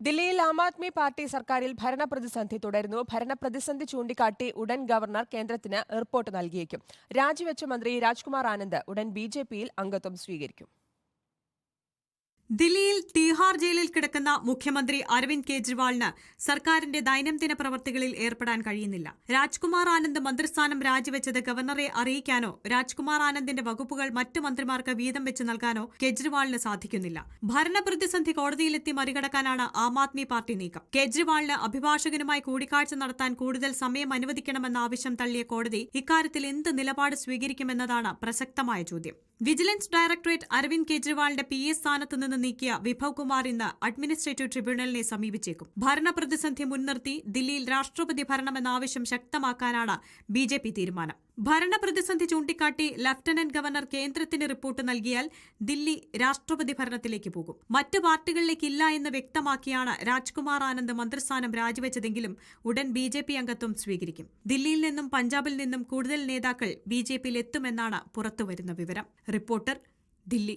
ദില്ലിയിൽ ആം ആദ്മി പാർട്ടി സർക്കാരിൽ ഭരണപ്രതിസന്ധി തുടരുന്നു. ഭരണപ്രതിസന്ധി ചൂണ്ടിക്കാട്ടി ഉടൻ ഗവർണർ കേന്ദ്രത്തിന് റിപ്പോർട്ട് നൽകിയേക്കും. രാജിവെച്ച മന്ത്രി രാജ്കുമാർ ആനന്ദ് ഉടൻ ബിജെപിയിൽ അംഗത്വം സ്വീകരിക്കും. ദില്ലിയിൽ തീഹാർ ജയിലിൽ കിടക്കുന്ന മുഖ്യമന്ത്രി അരവിന്ദ് കെജ്രിവാളിന് സർക്കാരിന്റെ ദൈനംദിന പ്രവർത്തികളിൽ ഏർപ്പെടാൻ കഴിയുന്നില്ല. രാജ്കുമാർ ആനന്ദ് മന്ത്രിസ്ഥാനം രാജിവെച്ചത് ഗവർണറെ അറിയിക്കാനോ രാജ്കുമാർ ആനന്ദിന്റെ വകുപ്പുകൾ മറ്റു മന്ത്രിമാർക്ക് വീതം വെച്ച് നൽകാനോ കെജ്രിവാളിന് സാധിക്കുന്നില്ല. ഭരണപ്രതിസന്ധി കോടതിയിലെത്തി മറികടക്കാനാണ് ആം ആദ്മി പാർട്ടി നീക്കം. കെജ്രിവാളിന് അഭിഭാഷകനുമായി കൂടിക്കാഴ്ച നടത്താൻ കൂടുതൽ സമയം അനുവദിക്കണമെന്ന ആവശ്യം തള്ളിയ കോടതി ഇക്കാര്യത്തിൽ എന്ത് നിലപാട് സ്വീകരിക്കുമെന്നതാണ് പ്രസക്തമായ ചോദ്യം. വിജിലൻസ് ഡയറക്ടറേറ്റ് അരവിന്ദ് കെജ്രിവാളിന്റെ PA സ്ഥാനത്ത് നിന്ന് നീക്കിയ വിഭവ് കുമാർ ഇന്ന് അഡ്മിനിസ്ട്രേറ്റീവ് ട്രിബ്യൂണലിനെ സമീപിച്ചേക്കും. ഭരണപ്രതിസന്ധി മുൻനിർത്തി ദില്ലിയിൽ രാഷ്ട്രപതി ഭരണമെന്ന ആവശ്യം ശക്തമാക്കാനാണ് BJP തീരുമാനം. ഭരണപ്രതിസന്ധി ചൂണ്ടിക്കാട്ടി ലഫ്റ്റനന്റ് ഗവർണർ കേന്ദ്രത്തിന് റിപ്പോർട്ട് നൽകിയാൽ ദില്ലി രാഷ്ട്രപതി ഭരണത്തിലേക്ക് പോകും. മറ്റ് പാർട്ടികളിലേക്കില്ല എന്ന് വ്യക്തമാക്കിയാണ് രാജ്കുമാർ ആനന്ദ് മന്ത്രിസ്ഥാനം രാജിവെച്ചതെങ്കിലും ഉടൻ BJP അംഗത്വം സ്വീകരിക്കും. ദില്ലിയിൽ നിന്നും പഞ്ചാബിൽ നിന്നും കൂടുതൽ നേതാക്കൾ BJPയിൽ എത്തുമെന്നാണ് പുറത്തുവരുന്ന വിവരം. റിപ്പോർട്ടർ, ദില്ലി.